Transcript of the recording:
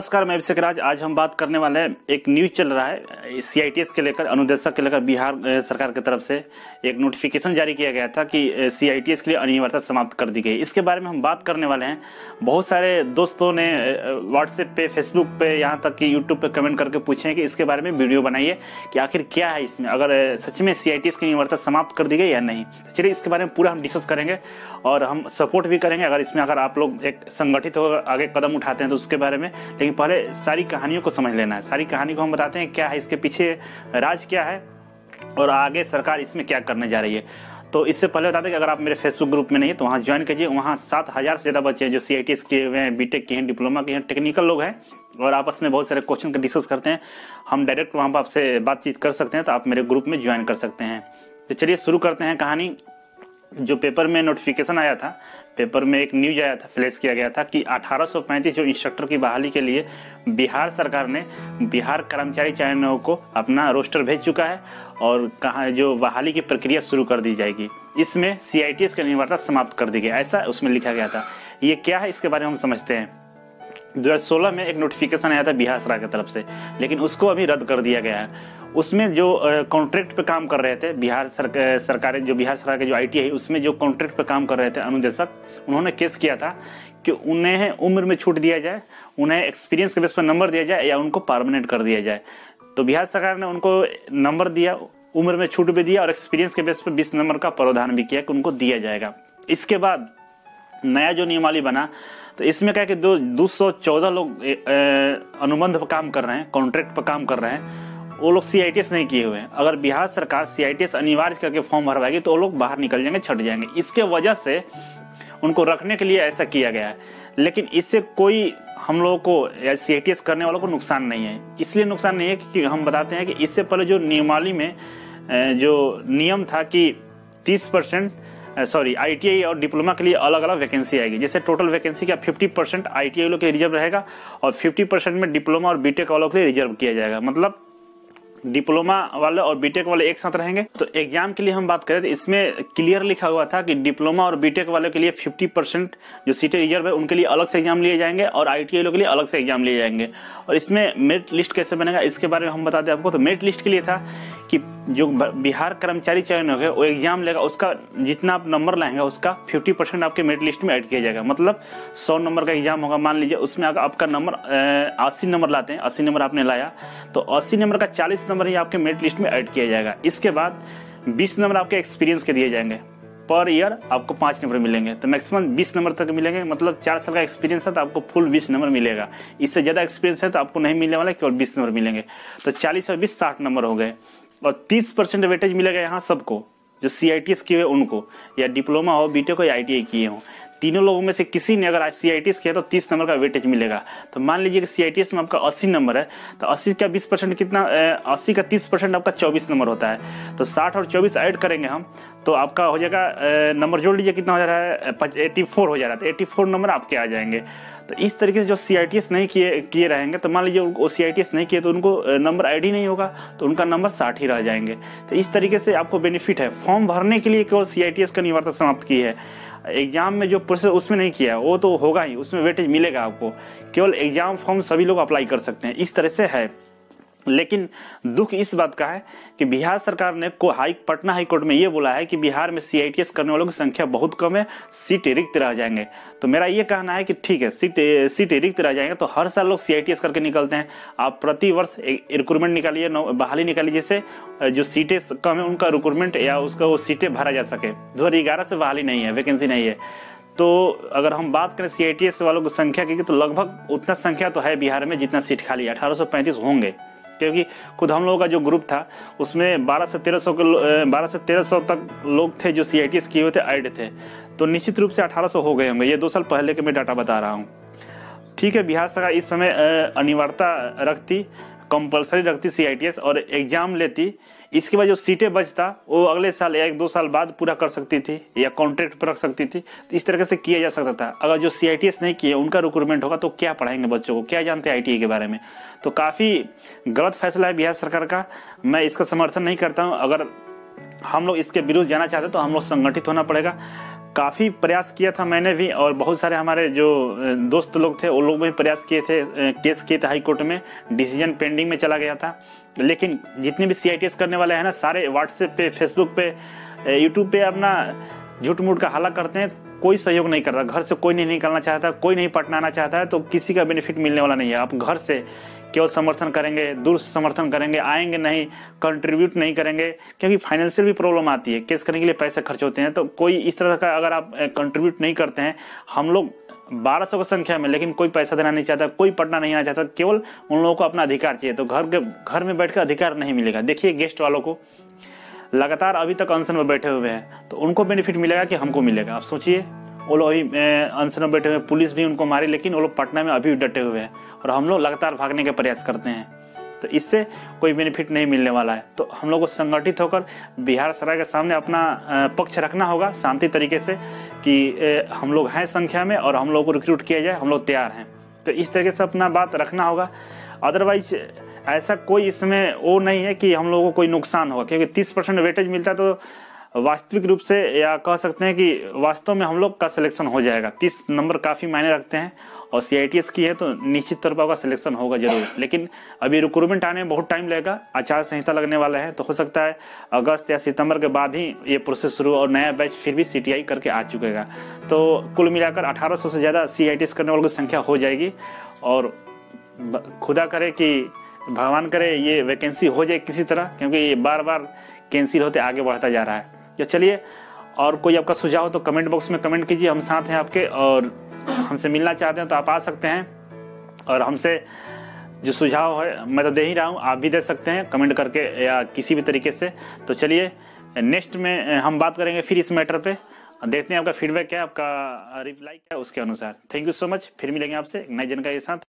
नमस्कार, मैं अभिषेक राज। आज हम बात करने वाले हैं, एक न्यूज चल रहा है सीआईटीएस के लेकर, अनुदेशक के लेकर बिहार सरकार की तरफ से एक नोटिफिकेशन जारी किया गया था कि सीआईटीएस के लिए अनिवार्यता समाप्त कर दी गई। इसके बारे में हम बात करने वाले हैं। बहुत सारे दोस्तों ने व्हाट्सएप पे, फेसबुक पे, यहाँ तक कि यूट्यूब पे कमेंट करके पूछे कि इसके बारे में वीडियो बनाइए कि आखिर क्या है इसमें, अगर सच में सीआईटीएस की अनिवार्यता समाप्त कर दी गई या नहीं। चलिए इसके बारे में पूरा हम डिस्कस करेंगे और हम सपोर्ट भी करेंगे अगर आप लोग एक संगठित होकर आगे कदम उठाते हैं तो उसके बारे में। लेकिन पहले सारी कहानियों को समझ लेना है। सारी कहानी को हम बताते हैं क्या है, इसके पीछे राज क्या है और आगे सरकार इसमें क्या करने जा रही है। तो इससे पहले बता दें कि अगर आप मेरे फेसबुक ग्रुप में नहीं है तो वहां ज्वाइन कीजिए। वहां 7,000 से ज्यादा बच्चे हैं जो सीआईटीएस किए हुए हैं, बीटेक किए हैं, डिप्लोमा किए हैं, टेक्निकल लोग हैं और आपस में बहुत सारे क्वेश्चन का डिस्कस करते हैं। हम डायरेक्ट वहां पर आपसे बातचीत कर सकते हैं, तो आप मेरे ग्रुप में ज्वाइन कर सकते हैं। तो चलिए शुरू करते हैं कहानी। जो पेपर में नोटिफिकेशन आया था, पेपर में एक न्यूज आया था, फ्लैश किया गया था कि 1835 जो इंस्ट्रक्टर की बहाली के लिए बिहार सरकार ने बिहार कर्मचारी चयन आयोग को अपना रोस्टर भेज चुका है और कहा जो बहाली की प्रक्रिया शुरू कर दी जाएगी। इसमें सीआईटीएस की अनिवार्यता समाप्त कर दी गई, ऐसा उसमें लिखा गया था। ये क्या है इसके बारे में हम समझते हैं। 2016 में एक नोटिफिकेशन आया था बिहार सरकार की तरफ से, लेकिन उसको अभी रद्द कर दिया गया है। उसमें जो कॉन्ट्रैक्ट पे काम कर रहे थे बिहार सरकार के जो आईटी है, उसमें जो कॉन्ट्रैक्ट पे काम कर रहे थे अनुदेशक, उन्होंने केस किया था कि उन्हें उम्र में छूट दिया जाए, उन्हें एक्सपीरियंस के बेस पर नंबर दिया जाए या उनको परमानेंट कर दिया जाए। तो बिहार सरकार ने उनको नंबर दिया, उम्र में छूट भी दिया और एक्सपीरियंस के बेस पर 20 नंबर का प्रावधान भी किया कि उनको दिया जाएगा। इसके बाद नया जो नियमावली बना, तो इसमें क्या है कि 214 लोग अनुबंध पर काम कर रहे हैं, कॉन्ट्रैक्ट पर काम कर रहे हैं। वो लोग सीआईटीएस नहीं किए हुए हैं। अगर बिहार सरकार सीआईटीएस अनिवार्य करके फॉर्म भरवाएगी तो वो लोग बाहर निकल जाएंगे, छट जाएंगे। इसके वजह से उनको रखने के लिए ऐसा किया गया है। लेकिन इससे कोई हम लोगों को या सीआईटीएस करने वालों को नुकसान नहीं है। इसलिए नुकसान नहीं है कि हम बताते हैं कि इससे पहले जो नियमावली में जो नियम था कि 30% आईटीआई और डिप्लोमा के लिए अलग अलग वैकेंसी आएगी। जैसे टोटल वैकेंसी का 50% आईटीआई लोग के लिए रिजर्व रहेगा और 50% में डिप्लोमा और बीटेक वालों के लिए रिजर्व किया जाएगा। मतलब डिप्लोमा वाले और बीटेक वाले एक साथ रहेंगे। तो एग्जाम के लिए हम बात करें तो इसमें क्लियर लिखा हुआ था कि डिप्लोमा और बीटेक वाले के लिए 50% जो सीटें रिजर्व है उनके लिए अलग से एग्जाम लिए जाएंगे और आईटीआई लोग के लिए अलग से एग्जाम लिए जाएंगे। और इसमें मेरिट लिस्ट कैसे बनेगा इसके बारे में हम बता दें आपको। तो मेरिट लिस्ट के लिए था कि जो बिहार कर्मचारी चयन होगा वो एग्जाम लेगा, उसका जितना आप नंबर लाएंगे उसका 50% आपके मेरिट लिस्ट में ऐड किया जाएगा। मतलब 100 नंबर का एग्जाम होगा, मान लीजिए उसमें अगर आपका नंबर 80 नंबर लाते हैं, 80 नंबर आपने लाया तो 80 नंबर का 40 नंबर ही आपके मेरिट लिस्ट में ऐड किया जाएगा। इसके बाद 20 नंबर आपके एक्सपीरियंस के दिए जाएंगे। पर ईयर आपको 5 नंबर मिलेंगे, तो मैक्सिमम 20 नंबर तक मिलेंगे। मतलब 4 साल का एक्सपीरियंस है तो आपको फुल 20 नंबर मिलेगा। इससे ज्यादा एक्सपीरियंस है तो आपको नहीं मिलने वाला, केवल 20 नंबर मिलेंगे। तो 40 और 20 60 नंबर हो गए और 30% वेटेज मिलेगा यहाँ सबको जो सीआईटीएस किए हुए उनको, या डिप्लोमा हो, बीटेक हो या आईटीआई किए हो। तीनों लोगों में से किसी ने अगर सीआईटीएस किया तो 30 नंबर का वेटेज मिलेगा। तो मान लीजिए कि सीआईटीएस में आपका 80 नंबर है तो 80 का 20% कितना, 80 का 30% आपका 24 नंबर होता है। तो 60 और 24 ऐड करेंगे हम तो आपका हो जाएगा, नंबर जोड़ लीजिए कितना हो जा रहा है, 84 हो जा रहा है। तो 84 नंबर आपके आ जाएंगे। तो इस तरीके से जो सीआईटीएस नहीं किए रहेंगे, तो मान लीजिए वो सीआईटीएस नहीं किए तो उनको नंबर ऐड ही नहीं होगा, तो उनका नंबर 60 ही रह जाएंगे। तो इस तरीके से आपको बेनिफिट है। फॉर्म भरने के लिए केवल सीआईटीएस का अनिवार्यता समाप्त की है। एग्जाम में जो प्रोसेस उसमें नहीं किया वो तो होगा ही, उसमें वेटेज मिलेगा आपको। केवल एग्जाम फॉर्म सभी लोग अप्लाई कर सकते हैं, इस तरह से है। लेकिन दुख इस बात का है कि बिहार सरकार ने पटना हाई कोर्ट में ये बोला है कि बिहार में सीआईटीएस करने वालों की संख्या बहुत कम है, सीटें रिक्त रह जाएंगे। तो मेरा ये कहना है कि ठीक है, सीटें रिक्त रह जाएंगे तो हर साल लोग सीआईटीएस करके निकलते हैं। आप प्रति वर्ष रिक्रूटमेंट निकालिए, बहाली निकालिए, जिससे जो सीटें कम है उनका रिक्रूटमेंट या उसका वो सीटें भरा जा सके। 2011 से बहाली नहीं है, वैकेंसी नहीं है। तो अगर हम बात करें सीआईटीएस वालों की संख्या की तो लगभग उतना संख्या तो है बिहार में जितना सीट खाली है, 1835 होंगे। क्योंकि खुद हम लोगों का जो ग्रुप था उसमें 12 से 1300 तक लोग थे जो सीआईटीएस किए हुए थे, ऐड थे। तो निश्चित रूप से 1800 हो गए होंगे। ये 2 साल पहले के मैं डाटा बता रहा हूँ। ठीक है, बिहार सरकार इस समय अनिवार्यता रखती, कंपलसरी रखती सीआईटीएस और एग्जाम लेती। इसके बाद जो सीटें बचता वो अगले साल या 1-2 साल बाद पूरा कर सकती थी या कॉन्ट्रैक्ट पर रख सकती थी। तो इस तरीके से किया जा सकता था। अगर जो सीआईटीएस नहीं किए उनका रिक्रूटमेंट होगा तो क्या पढ़ाएंगे बच्चों को, क्या जानते हैं आईटीआई के बारे में। तो काफी गलत फैसला है बिहार सरकार का। मैं इसका समर्थन नहीं करता हूँ। अगर हम लोग इसके विरुद्ध जाना चाहते तो हम लोग संगठित होना पड़ेगा। काफ़ी प्रयास किया था मैंने भी, और बहुत सारे हमारे जो दोस्त लोग थे वो लोग भी प्रयास किए थे, केस किए थे हाई कोर्ट में, डिसीजन पेंडिंग में चला गया था। लेकिन जितने भी CITS करने वाले हैं ना, सारे व्हाट्सएप पे, फेसबुक पे, यूट्यूब पे अपना झूठ मूठ का हल्ला करते हैं। कोई सहयोग नहीं कर रहा, घर से कोई नहीं निकलना चाहता, कोई नहीं पटना आना चाहता है, तो किसी का बेनिफिट मिलने वाला नहीं है। आप घर से केवल समर्थन करेंगे, दूर से समर्थन करेंगे, आएंगे नहीं, कंट्रीब्यूट नहीं करेंगे, क्योंकि फाइनेंशियल भी प्रॉब्लम आती है, केस करने के लिए पैसे खर्च होते हैं। तो कोई इस तरह का अगर आप कंट्रीब्यूट नहीं करते हैं, हम लोग 1200 की संख्या में, लेकिन कोई पैसा देना नहीं चाहता, कोई पढ़ना नहीं आना चाहता, केवल उन लोगों को अपना अधिकार चाहिए। तो घर में बैठकर अधिकार नहीं मिलेगा। देखिए गेस्ट वालों को लगातार अभी तक अनशन में बैठे हुए हैं, तो उनको बेनिफिट मिलेगा कि हमको मिलेगा? आप सोचिए, वो लोग अभी अनशन में बैठे हुए, पुलिस भी उनको मारी, लेकिन वो लोग पटना में अभी डटे हुए हैं, और हम लोग लगातार भागने का प्रयास करते हैं। तो इससे कोई बेनिफिट नहीं मिलने वाला है। तो हम लोग को संगठित होकर बिहार सरकार के सामने अपना पक्ष रखना होगा शांति तरीके से, कि हम लोग हैं संख्या में और हम लोग को रिक्रूट किया जाए, हम लोग तैयार हैं। तो इस तरीके से अपना बात रखना होगा। अदरवाइज ऐसा कोई इसमें वो नहीं है कि हम लोगों को कोई नुकसान होगा, क्योंकि 30% वेटेज मिलता है, तो वास्तविक रूप से या कह सकते हैं कि वास्तव में हम लोग का सिलेक्शन हो जाएगा। 30 नंबर काफी मायने रखते हैं, और CITS की है तो निश्चित तौर पर आपका सिलेक्शन होगा जरूर। लेकिन अभी रिक्रूटमेंट आने में बहुत टाइम लगेगा, आचार संहिता लगने वाला है, तो हो सकता है अगस्त या सितंबर के बाद ही ये प्रोसेस शुरू, और नया बैच फिर भी CTI करके आ चुकेगा। तो कुल मिलाकर 1800 से ज्यादा CITS करने वालों की संख्या हो जाएगी। और खुदा करे कि भगवान करे ये वैकेंसी हो जाए किसी तरह, क्योंकि ये बार बार कैंसिल होते आगे बढ़ता जा रहा है। तो चलिए, और कोई आपका सुझाव हो तो कमेंट बॉक्स में कमेंट कीजिए, हम साथ हैं आपके, और हमसे मिलना चाहते हैं तो आप आ सकते हैं। और हमसे जो सुझाव है मैं तो दे ही रहा हूँ, आप भी दे सकते हैं कमेंट करके या किसी भी तरीके से। तो चलिए, नेक्स्ट में हम बात करेंगे फिर इस मैटर पे, देखते हैं आपका फीडबैक क्या है, आपका रिप्लाई क्या है, उसके अनुसार। थैंक यू सो मच, फिर मिलेंगे आपसे नई जानकारी के साथ।